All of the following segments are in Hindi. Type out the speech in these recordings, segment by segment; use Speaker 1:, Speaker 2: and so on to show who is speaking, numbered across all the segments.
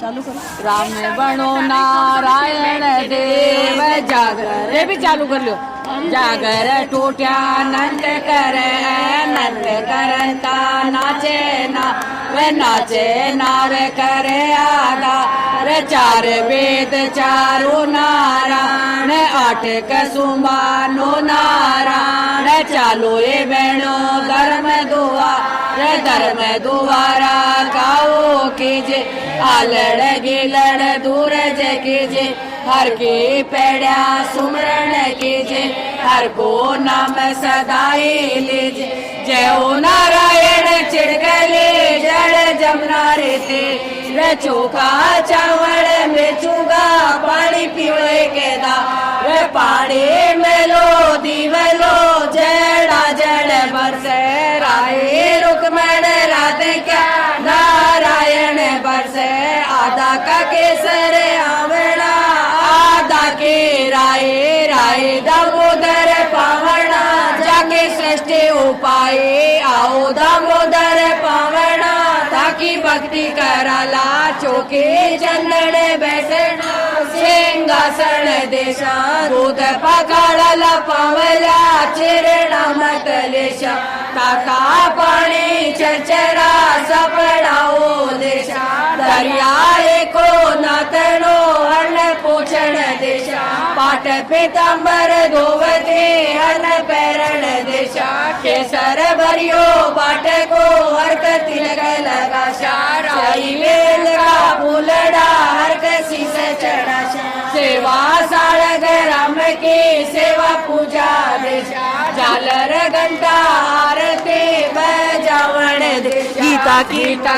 Speaker 1: चालू करो।
Speaker 2: राम बनो नारायण देव जागर, ये भी चालू कर लो। जागर टूटिया नंद करे नंद करता नाचे ना वे नाचे नार करे आगा रे चार वेद चारू नारायण आठ कसुमानो नारायण चालो ये बहनो धर्म दुआ रे धर्म दुआरा गाओ कीजे आलड़ गिलड़ दूर जे कीजे हर की पेड़ा सुमरण कीजे हर को नाम सदाई लीजे जय ओ नारायण चिड़कले जड़ जमुना रेते रे चोखा चावल में चुगा पानी पीवे के दा रे पानी मेलो दीवलो जड़ा जड़ बरसे राय रुकमण राधे क्या नारायण बरसे आधा का केसर आवड़ा आधा के राय राय दामोदर पावना जाके सृष्टि उपाय आओ दामोदर पावना ताकि भक्ति कराला चौके चंदन बैठना सिंहासन देशा दूध पकाड़ला पावला चिरणा मतलेशा ताका पाणी चरचरा सपड़ाओ देशा दरिया एको नातनो अन्न पोषण देशा पाट पीतांबर धोवते अन्न पैरण देशा केसर भरियो बाट को हरक तिलक लगा शाराई वेल का फूलड़ा हरक शीस चढ़ा सेवा साड़ग राम की सेवा पूजा देशा झालर घंटा आरती बजावण दे गीता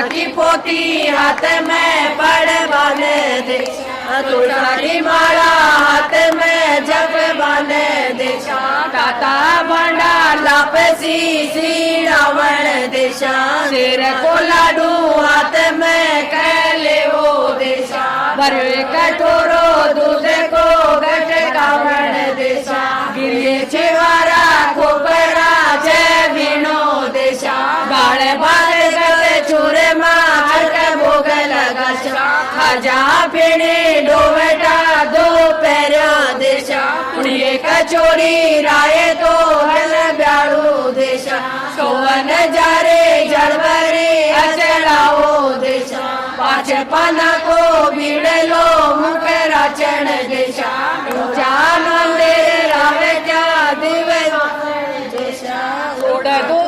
Speaker 2: की पोती हाथ में पढ़वान दे तुलसी माला हाथ में जप बांध देशा ताता भांडा लापसी श्री रावण देशा शेर को लाडू हाथ में कहले वो देशा भरवे कटोरो दूध को घट कावण देशा गिरिये छेवारा खोपरा जय भीनो देशा बाल बाल गले चूरे माँ हर भोग लगा खजा पीने डोबेटा दो पैरो देशा उड़िए कचोरी राय तो हल ब्याड़ू देशा सोवन जारे जड़बरे अचड़ाओ देशा पाँच पाना को भीड़ लो मुख राचन देशा जान मंदिर रावे क्या दिवे देशा उड़ दो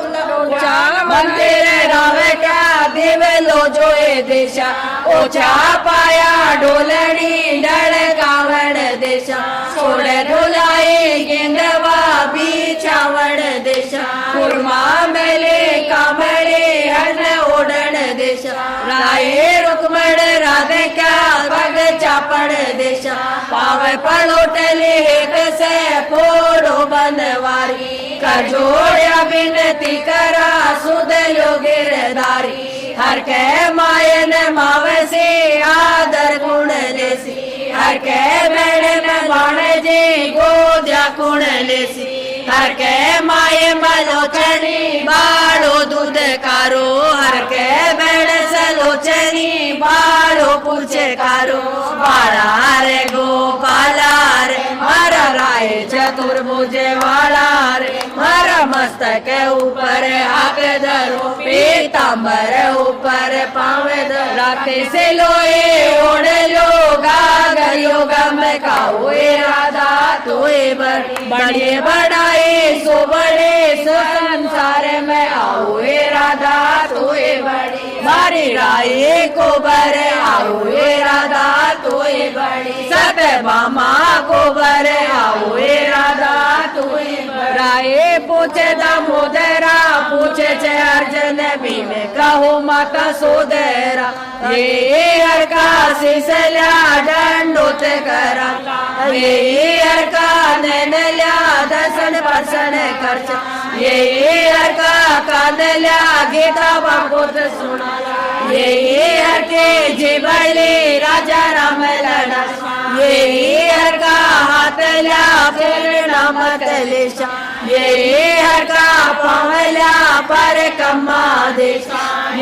Speaker 2: मंदिर रावे क्या दिवे लो जोए देशा ओछा पाया ढोलनी डर कावड़ देशा छोड़ ढोलाए गेंदवा बीचावड़ देशा कुरमा मेले कामड़े हन ओढ़न देशा राय रुकमण राधे क्या पग चापड़ देशा पाव पलोटले एक से फोड़ो बनवारी कजोड़िया बिनती करा सुध लो गिरधारी हर के मायन मावसे आदर गुण लेसी हर के बेड़ में बाण जे गोद्या गुण लेसी हर के माये मलोचनी बाड़ो दूध कारो हर के बेड़ सलोचनी बाड़ो पूछे कारो बाड़ा रे गोपाला रे मारा राय चतुर्भुजे वाला रे मारा मस्तक ऊपर हाथ धरो पीतांबर ऊपर पावे राते से लोए ओढ़ लो गागर योगा में खाओ राधा तोए बड़े बड़ाए सो बड़े सो संसार में आओ राधा तोए बड़ी मारी राय को बर आओ राधा तोए बड़ी सत मामा को बर आओ राधा तोए राय पूछे दामोदरा पूछे चे अर्जन भीम कहो माता सोदरा ये हर का सिसल्या दंडोत करा ये हर का नैनल्या दर्शन पर्शन खर्च ये हर का कांदल्या गीता भागवत सुना ये हर के जीवले राजा राम लड़ा ये हर का हाथ ल्या नाम कलेशा ये हर का पावल्या
Speaker 1: पर कम्मा दे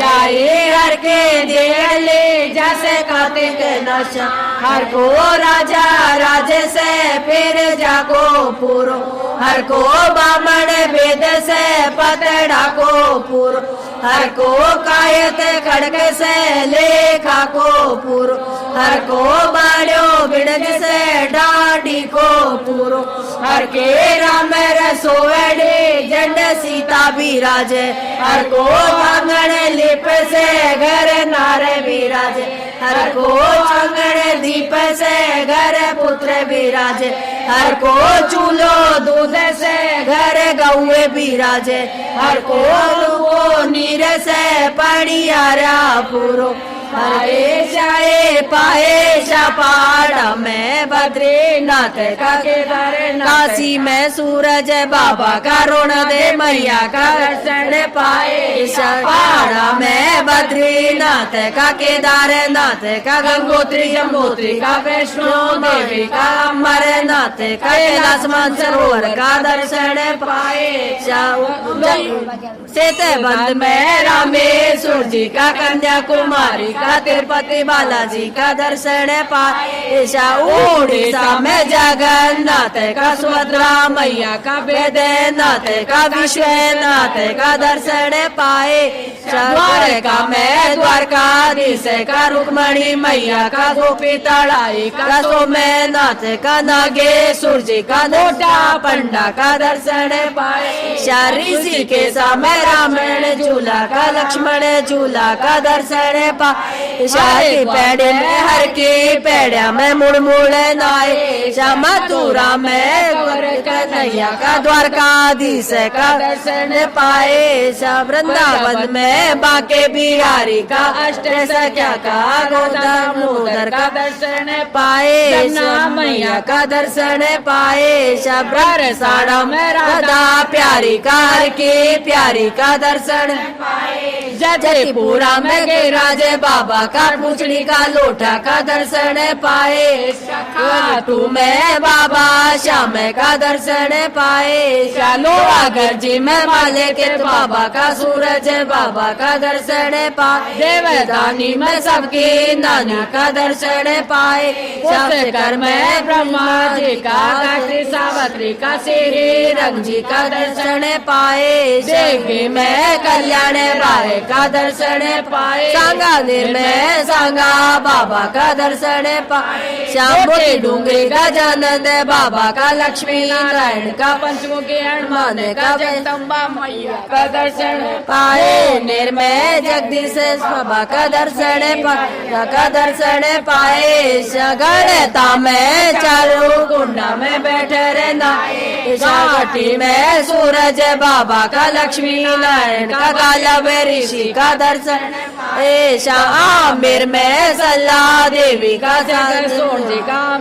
Speaker 1: यारे हर के देले जैसे कार्तिक नशा हर को राजा राजे से फिर जाको पूरो हर को बामण वेद से पतड़ा को पूरो हर को कायत खड़क से लेखा को पूरो हर को बाड़ो बिड़ग से डांडी को पूरो हर के राम रसोड़े जंड सीता विराजे हर को आंगण लिप से घर नारे विराजे हर को आंगण दीप से घर पुत्र विराजे हर को चूल्हो दूध से घर गौए विराजे हर को नीर से पड़ियारा पूरो हरे जाए पाए पहाड़ा में बद्रीनाथ का केदारनाथ काशी में सूरज बाबा का ऋण दे मैया का दर्शन पाए पहाड़ा में बद्रीनाथ का केदारनाथ का गंगोत्री यमुनोत्री का वैष्णो देवी का अमरनाथ कैलाश मानसरोवर का दर्शन पाए सेतबंद में रामेश्वर जी का कन्याकुमारी का तिरुपति बालाजी का दर्शन पाए उड़ीसा में जगन्नाथ का सुभद्रा मैया का वेदनाथ का विश्वनाथ का दर्शन पाए द्वारका में द्वारकाधीश का रुक्मणी मैया का गोपी तड़ाई का सोमनाथ का नागेश्वर जी का नोटा पंडा का दर्शन पाए ऋषि के समय रामायण झूला का लक्ष्मण झूला का दर्शन पाए शाही पेड़े में हर की पेड़िया में मुड़ मुड़ नाए मथुरा में कन्हैया का द्वारकाधीश का दर्शन पाए वृंदावन में बाके बिहारी का अष्ट सख्या का गोदामोदर का दर्शन पाए मैया का दर्शन पाए शब्र साड़ा में राधा प्यारी का हर की प्यारी का दर्शन जयपुरा में गिरिराज बाबा का पूछड़ी का लोटा का दर्शन पाए खाटू में बाबा श्याम का दर्शन पाए लोहागढ़ जी में माले के बाबा का सूरज बाबा का दर्शन पाए देवदानी में सबकी नानी का दर्शन पाए कर में ब्रह्मा जी का गायत्री सावित्री का श्री रंग जी का दर्शन पाए देवी में कल्याण बाई का दर्शन पाए सांगानेर में सांगा बाबा का दर्शन पाए श्यामपुरी डूंगरी गजानंद बाबा का लक्ष्मी नारायण का पंचमुखी हनुमान का जगदम्बा मैया का दर्शन पाए नेर में जगदीश बाबा का दर्शन पाए गणता में चारों कुंडा में बैठे रहना घाटी में सूरज बाबा का लक्ष्मी नारायण का काला ऋषि का दर्शन आमिर में सल्ला देवी का सूर्य का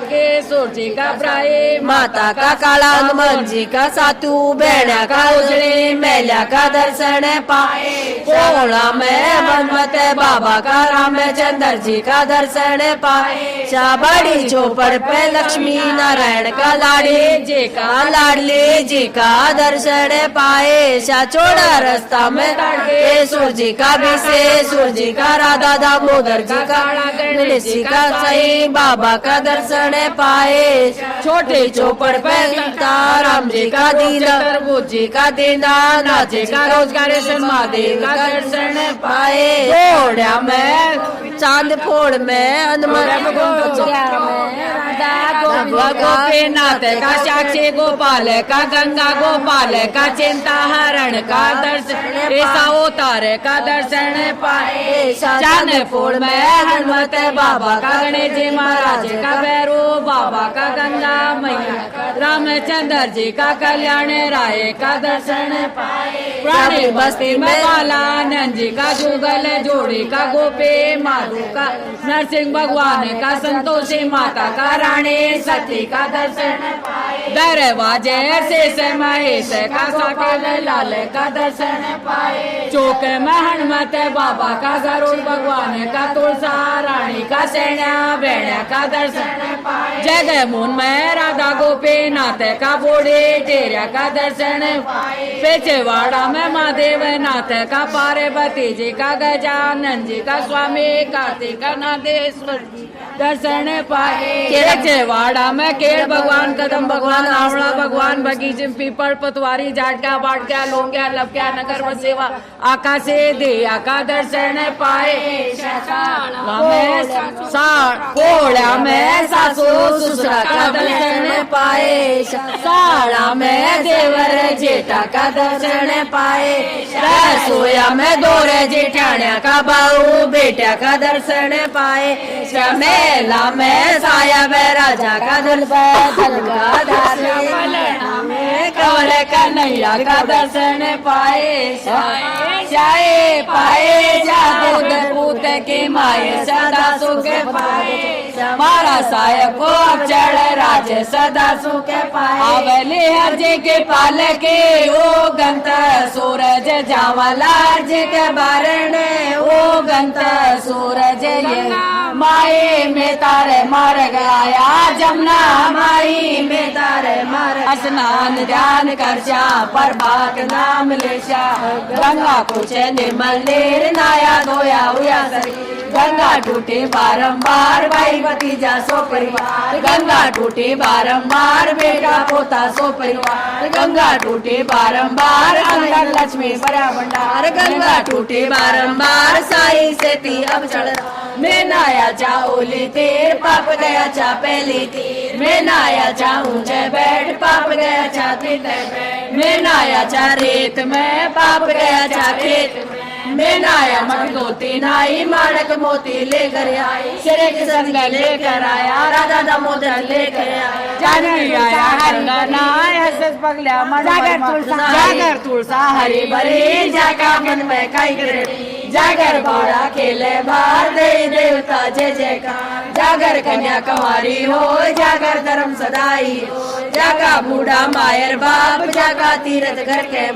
Speaker 1: सूर्य का प्राय माता का काला हनुमान जी का सातू बेड़ा का उजड़ी मेला का दर्शन पाए कोड़ा में हनुमत बाबा का रामचंद्र जी का दर्शन पाए बड़ी चौपड़ पे लक्ष्मी नारायण का लाडली जी का दर्शन पाए चौड़ा रास्ता में सूर्य का विशेष सूर्य का राधा दामोदर जी का गणेश जी का साईं बाबा का दर्शन पाए छोटे चौपड़ पे राम जी का दीना तरबूज जी का दीना नाचे का रोजगार महादेव का दर्शन पाए घोड़ा में चांद फोड़ में हनुमान गोपीनाथ का साक्षी गोपाल का गंगा गोपाल का चिंता हरण का दर्शन ऐसा अवतार का दर्शन पाए चांदपुर में हनुमत बाबा का गणेश जी महाराज का भैरो बाबा का गंगा मैया रामचंद्र जी का कल्याण राय का दर्शन पाए पुरानी बस्ती में बालानंद जी का जुगल जोड़ी का गोपी माधु का नरसिंह भगवान का संतोषी माता का रानी सती का दर्शन पाए दरवाजे से महेश का साकेत लाल का दर्शन पाए चौक में हनुमत बाबा का गरुड़ भगवान का तुलसा रानी का सेना बेड़ा का दर्शन पाए जगमुन में राधा गोपीनाथ का बोड़े टेरिया का दर्शन पाए पेचवाड़ा
Speaker 2: में महादेव नाथ का पार्वती जी का गजानन जी का स्वामी कार्तिक नादेश्वर जी दर्शन पाए। केरचेवाड़ा में केड़ भगवान, कदम भगवान, आवड़ा भगवान, बगीचे पीपल पतवारी, जाटका बाटका लोंग्या लपक्या नगर वसेवा आकाशे दिया का दर्शन पाए। कोड़ा में सासू ससुरा का दर्शन पाए। साड़ा में देवर जेठा का दर्शन पाए। रसोया में दोरे जेठाण्या का बाऊ बेटा का दर्शन पाए। मेला में साया में राजा का दर्शन में कवल कन्हैया का दर्शन पाए। जाए पाए जादूत पूत की माए सदा सुख पाए। मारा साय को चढ़ राज सदा सुख पाए। अवली हर जी के पाल के ओ गंत सूरज जावला जी के बारण ओ गंत सूरज ये माए में तारे मार गया जमुना माई में तारे मार। स्नान ध्यान कर जा पर बात नाम ले जा। गंगा कुछ निर्मल नीर नाया धोया हुआ शरीर। गंगा टूटे बारंबार भाई भतीजा सो परिवार। गंगा टूटे बारंबार बेटा पोता सो परिवार। गंगा टूटे बारंबार अंदर लक्ष्मी बड़ा भंडार। गंगा टूटे बारंबार साई से ती अब चढ़। मैं नाया चाओली तेर पाप गया चा पहली तीर। मैं नाया चा ऊंचे बैठ पाप गया चा तीर। मैं नाया चा रेत में पाप गया चा खेत। मैं नाया मट धोती नाई माणक मोती लेकर आई। सिरे के संग लेकर आया राधा दामोदर लेकर आया। जानवी आया हरिगा नाय हंस पगल्या जागर तुलसा हरी भरी जाका मन में काई करे। जागर बाड़ा खेले बार दे देवता जय जयकार। जागर कन्या कुंवारी हो जागर धर्म सदाई हो। जागा बूढ़ा मायर बाप जागा तीरथ घर के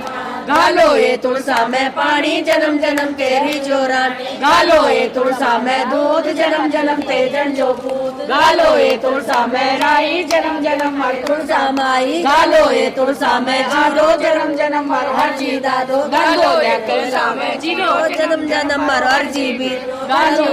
Speaker 2: घालो ये तुलसा में पानी जन्म जन्म के रिचोरन। घालो ये तुलसा में दूध जन्म जन्म ते जन जो पूत। घालो ये तुलसा में राई जन्म जन्म मर तुलसा माई। घालो ये तुलसा में जीरो जन्म जन्म मर हर जी दादो। घालो ये तुलसा में जीरो जन्म जन्म मर हर जी भी। घालो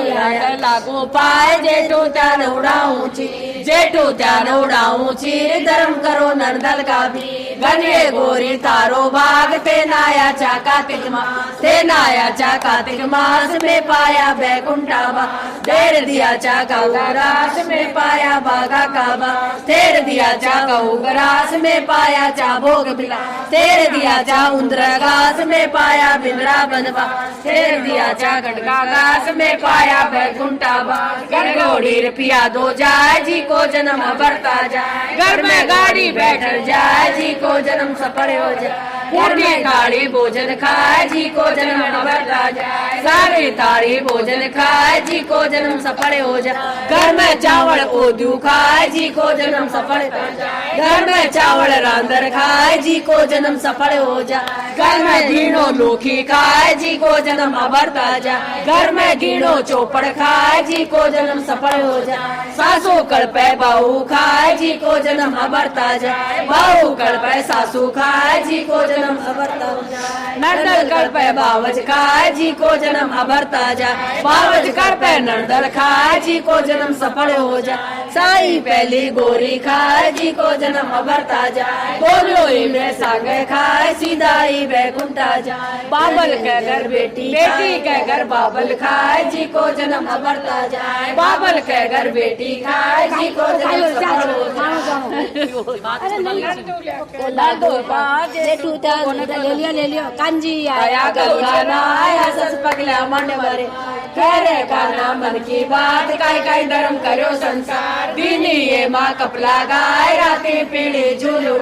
Speaker 2: लागू पाए जेठू त्यान उड़ाऊं ची। जेठू त्यान उड़ाऊं ची धर्म करो नरदल का भी। गने गोरी तारो भाग ते नाया चा कार्तिक मास। ते नाया चा कार्तिक मास में पाया बैकुंठाबा। तेर दिया चा गौरास में पाया बागा काबा। तेर दिया चा गौरास में पाया चा भोग बिला। तेर दिया चा उन्द्रगास में पाया बिंद्रा बनवा। तेर दिया चा गड़का घास में पाया बैकुंठाबा। गड़गोड़ी रुपया दो जाए जी को जन्म बढ़ता जाए। घर में गाड़ी बैठल जाए जी को जन्म सफल हो जाए। में थाली भोजन खाए जी को जन्म बढ़ता जाए। सारी थाली भोजन खाए जी को जन्म सफल हो जाए। घर में चावल ओदू खाए जी को जन्म सफल हो जाए। घर में चावल रांदर खाए जी को जन्म सफल हो जाए। घर में घीनो लोखी खाए जी को जन्म बढ़ता जाए। घर में घीनो चौपड़ खाए जी को जन्म सफल हो जाए। सासू कड़पे बहू खाए जी को जन्म बढ़ता जाए। बहू कड़पे सासू खाए जी को जन्म अबरता जाए। नंदल कर पे बावज खाए जी को जन्म अबरता जाए। बावज कर पे नंदल खाए जी को जन्म सफल हो जाए। साई पहली गोरी खाए जी को जन्म अबरता जाए। गोलोई में सागे खाए सीधाई बैकुंठा जाए। बाबल के घर बेटी बेटी के घर बाबल खाए जी को जन्म अबरता जाए। बाबल के घर बेटी खाए जी को जन्म सफल हो जाए। ले लियो कांजी आया गलगाना आया सस पगला मन मरे। करे काना मन की बात काई काई धर्म करो संसार। दीनी ये माँ कपला गाय राती पीढ़ी झूलू।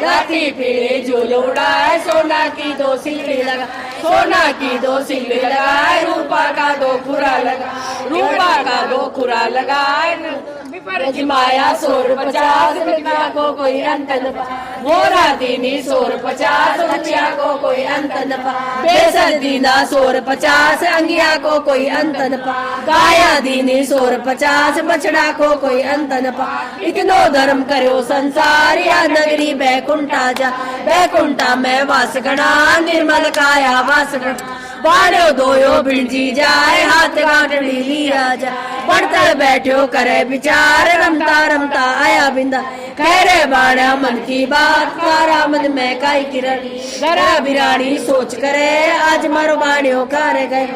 Speaker 2: राती पीढ़ी झूलू उड़ाए। सोना की दो सिल्ली लगा। सोना की दो सिल्ली लगाए। रूपा का दो खुरा लगा। रूपा का दो खुरा लगाए।
Speaker 1: जिमाया 150 रुपया को कोई अंत न पा मोरा दीनी 150 रुपया को कोई अंत न पा बेसर दीना 150 अंगिया को कोई अंत न पा गाया दीनी 150 बछड़ा को कोई अंत न पा इतनो धर्म करो संसार या नगरी बैकुंठा जा बैकुंठा में वास गणा निर्मल काया वास गणा बाड़ो दोयो भिड़जी जाए हाथ गांठड़ी लिया जा पड़तल बैठो करे विचार रमता रमता आया बिंदा कह रे बाड़ा मन की बात तारा मन में काई किरण गरा बिरानी सोच करे आज मरो बाड़ियों करे गए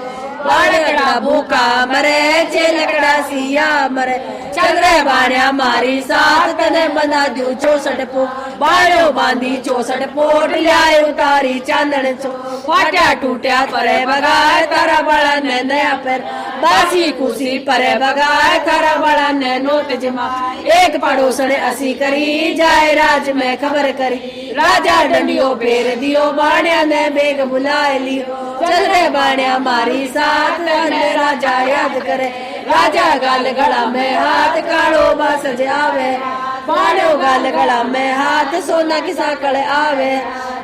Speaker 1: बाड़कड़ा भूखा मरे चे लकड़ा सिया मरे चल रे बाड़िया मारी साथ तने बना दू 64 पो बाड़ो बांधी 64 पोट लियाए उतारी चांदन चो फाटा टूटा परे बगाए तारा बड़ा ने नया पैर बासी कुसी परे बगाए तारा बड़ा ने नोट जमा एक पड़ोसन असी करी जाए राज में खबर करी राजा डंडियो फेर दियो बाड़िया ने बेग बुलाए लियो चल रे बाड़िया मारी साथ राजा याद करे राजा गाल गला में हाथ काड़ो बास आवे बाड़ो गाल गला में हाथ सोना की साकड़ आवे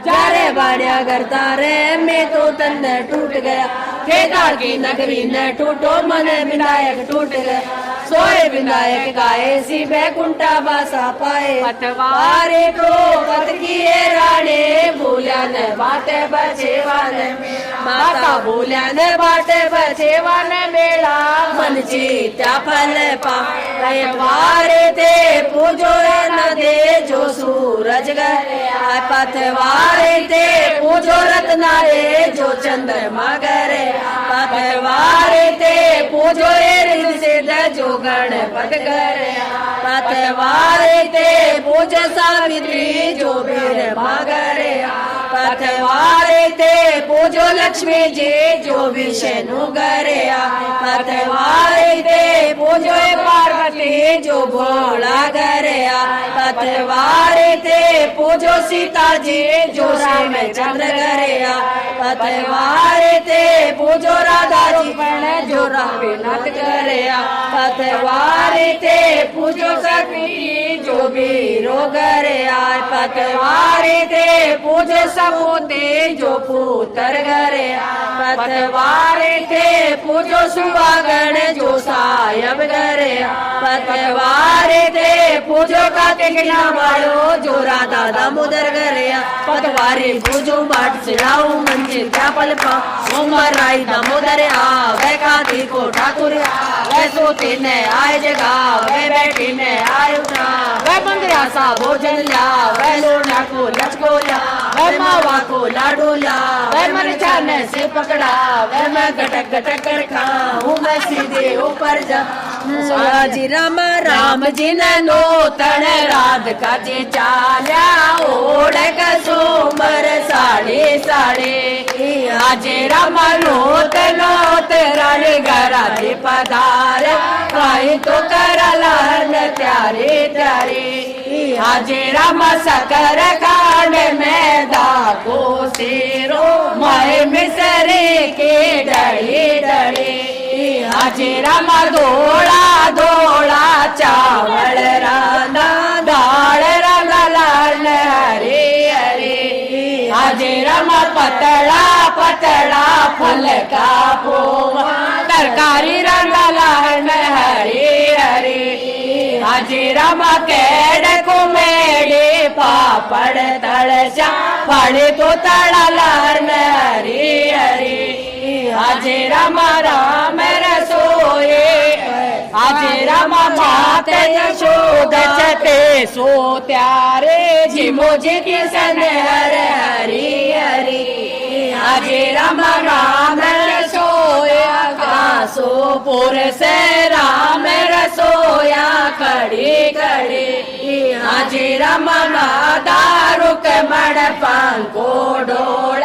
Speaker 1: जारे बाड़िया घर तारे में तो तन टूट गया केदार की नगरी ने टूटो मन विनायक टूट गया सोए विनायक गाए सी बैकुंठा बासा पाए पतवारे को पत किए राणे भूल्या ने बाटे बचेवा ने माता भूल्या ने बाटे बचेवा ने मेला मन जीत्या फल पा पतवारे ते पूजो न दे जो सूरज गए पतवारे ते पूजो रत्नारे जो चंद्रमा गरे पतवारे ते पूजो से जो गणपत करे पतवारे ते पूज सावित्री जो वीर मागरे पतवारे ते पूजो लक्ष्मी जी जो विष्णु गरे पतवारे ते पूजो पार्वती जो भोला गरे पतवारे ते पूजो सीता जी जो रामचंद्र गरे पतवारे ते पूजो राधा रूपण जो रामनाथ गरे पतवारे ते पूजो सती जो वीरो गरे पतवारे ते पूजो समुते जो पुत्र गरे पतवारे ते पूजो सुहागण जो सायब गरे पतवारे ते पूजो कार्तिक वालो जो राधा दामोदर गरे पतवारे पूजो बाट चढ़ाऊ मंजिल क्या पल पा उमर राई दामोदर वे कार्तिक को ठाकुर वे सोते ने आए जगा वे बैठी ने आए उठा वे मंदिरा सा भोजन ला वे लोना को लचको ला वे मावा को लाडू ला वे मरचा ने से पकड़ा वे मैं गटक गटक कर खाऊं मैं सीधे ऊपर जा जी राम जी ने नूतन राधिका जी चाल्या ओढ़ कसुमर साड़ी साड़ी आज राम नूतन रानी गरा जी पधार काई तो करलन त्यारे त्यारे आज राम सकर कांड में दागो सिरो माए मिसरे के डड़ी डड़ी आज राम धोला धोला चावल रांदा दाल रंगलाल हरे हरे आज राम पतला पतला फल का पोवा तरकारी रंगलाल हरे हरे आज राम केड़ को मेड़े पापड़ तड़चा फड़े तो तड़ा लाल हरे हरे आज राम राम रसोए आज राम माते यशोद चते सो त्यारे जिमो जी की सन हर हरी हरी आज राम राम रसोया घासो पुर से राम रसोया खड़ी खड़ी आज राम दारुक मड़ पंको डोल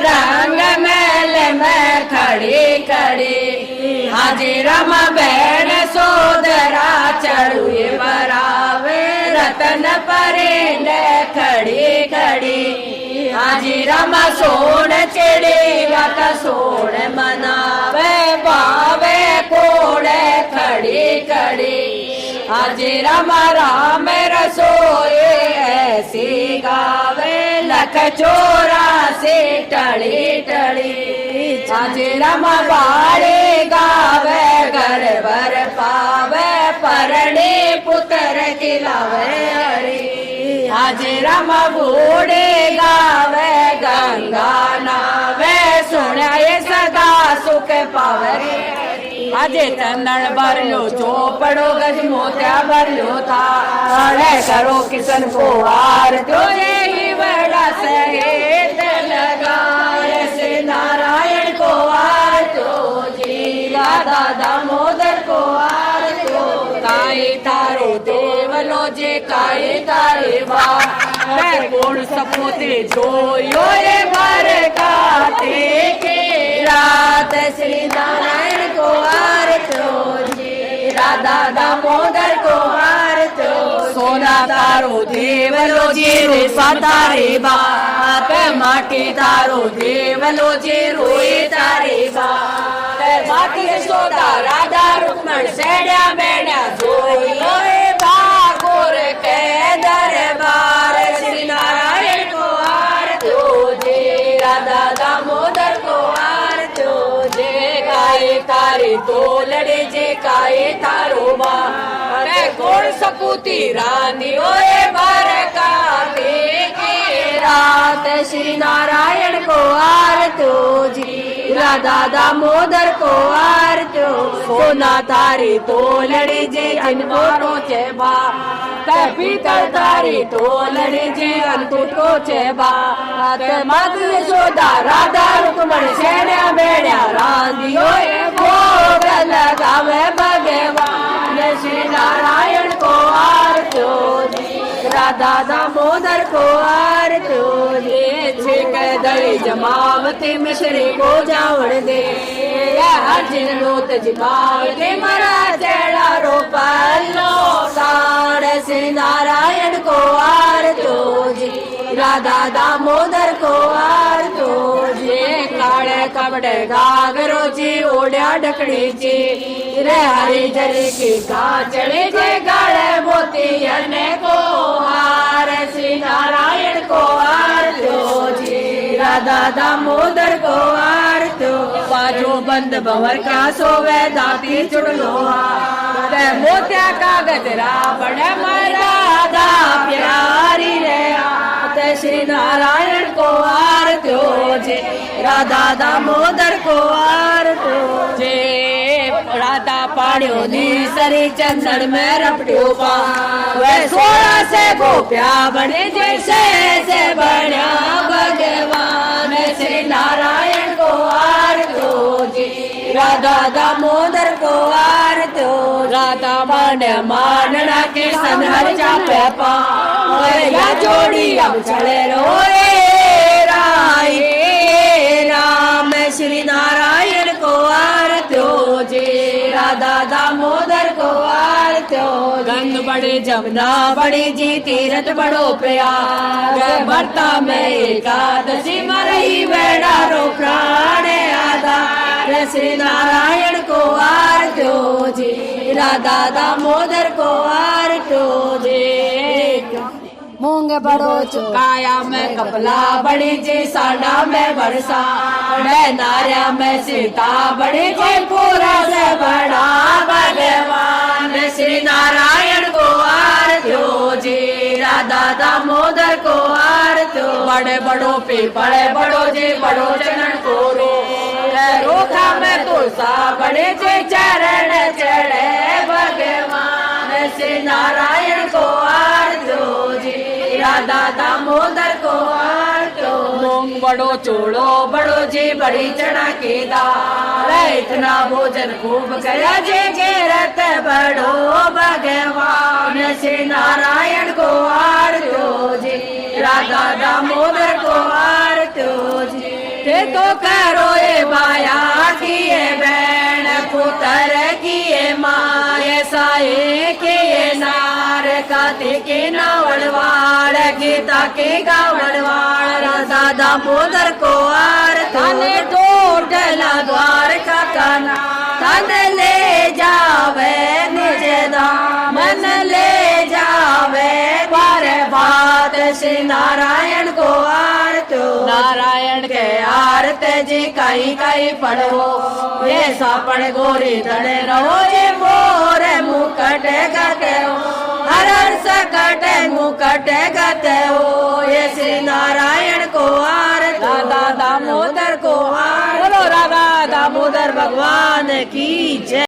Speaker 1: रंग मेल में खड़ी खड़ी आज राम बैन सोदरा चढ़ुए बरावे रतन परेंड खड़ी खड़ी आज राम सोन चिड़ेगा का सोन मनावे बावे कोड़े खड़ी खड़ी
Speaker 2: आज रामा राम रसोए ऐसी गावे लख चौरासी टली टली। आज रामा बाड़े गावे घर भर पावे परणे पुत्र खिलावे हरी। आज रामा बूढ़े गावे गंगा नावे सुनाए सदा सुख पावे। अजे चंदन भरियो चोपड़ो गज मोतिया भरियो था करो किसन को हार तो ही बड़ा सहेत लगाए से नारायण को हार तो जी राधा दामोदर को हार तो काई तारो देवलो जे काई तारे बा गुण सपूते जो यो भर काते के रात श्री नारायण को हार तो जी राधा दामोदर को हार तो सोना तारो देवलो जी रूपा तारे बात माटी तारो देवलो जी रोए तारे बात माटी सोदा राधा रुक्मण सेड्या बेड्या जोयो भागोर के दरबार श्री नारायण को हार तो जी राधा दामोदर को हार तो जे गाए तारे तो लड़े जे गाए तारो बा कौन सपूती रानी ओए बार काटे के रात श्री नारायण को हार तो जी राधा दामोदर को हार तो सोना तारी तो लड़े जे जिनको रोचे बा पीतल तारी तो लड़े जे अंतुट को चेबा मात यशोदा राधा रुक्मण सेड्या बेड्या रांधियो भोग लगावे भगवान श्री नारायण को हार तो राधा दामोदर को हार तो छिक दई जमावती मिश्री को जावड़ दे अर्जुन लोत जिमावती मरा चेड़ा रो पल्लो साड़ श्री नारायण को हार तो जी राधा दामोदर को हार तो जी काले कपड़े घाघरो जी ओढ़िया ढकड़ी जी रे हरी जरी की गाचड़े जे गाले मोती अने को हार श्री नारायण को हार तो जी राधा दामोदर को हार तो बाजो बंद भंवर का सोवे दाती चुड़ लोहा मोतिया का गजरा बड़े राधा प्यारी रे श्री नारायण को हार तो जे राधा दामोदर को हार तो जे राधा पाड़ियो नी सरी चंदन में रपटियो पा वे 16 से गोप्या बने जैसे से बड़ा भगवान श्री नारायण को हार तो जी राधा दामोदर को हार तो राधा मानना के सनहर चापे पा या जोड़ी अब चले रोए राय राम श्री नारायण को हार तो जी राधा दामोदर को हार तो गंग बड़े जमुना बड़ी जी तीरथ बड़ो प्यार भरता में एकादशी मरही बेड़ा रो प्राण आधा श्री नारायण को हार तो जी राधा दामोदर को हार तो जी मूंग बड़ो चुकाया में कपला बड़ी जी साड़ा में बरसा नारिया में सीता बड़ी जी पूरा से बड़ा भगवान श्री नारायण को हार तो जी राधा दामोदर को हार तो बड़े बड़ो पे बड़े बड़ो जी बड़ो चरण को रोखा में तुलसा बड़े जे चरण चढ़े भगवान श्री नारायण को हार तो जी राधा दामोदर को हार तो मूंग बड़ो चोड़ो बड़ो जी बड़ी चना के दाल इतना भोजन खूब करा जे घेरत बड़ो भगवान श्री नारायण को हार तो जी राधा दामोदर को हार तो जी तो करो ए बाया किए बैन पुत्र किए माए साए किए नार काते के नावड़वाड़ गीता के गावड़वाड़ राधा दामोदर को हार थाने तोड़ डला द्वार का काना थाने ले जावे निज दाम मन
Speaker 1: श्री नारायण को आरत्यो
Speaker 2: नारायण के
Speaker 1: आरत जी कई कई पढ़ो ये सापड़ गोरी धने रहो ये मोर मुकट गते हो हर हर सकट मुकट गते हो ये श्री नारायण को आरत
Speaker 2: राधा दामोदर को
Speaker 1: बोलो राधा दामोदर भगवान की जय।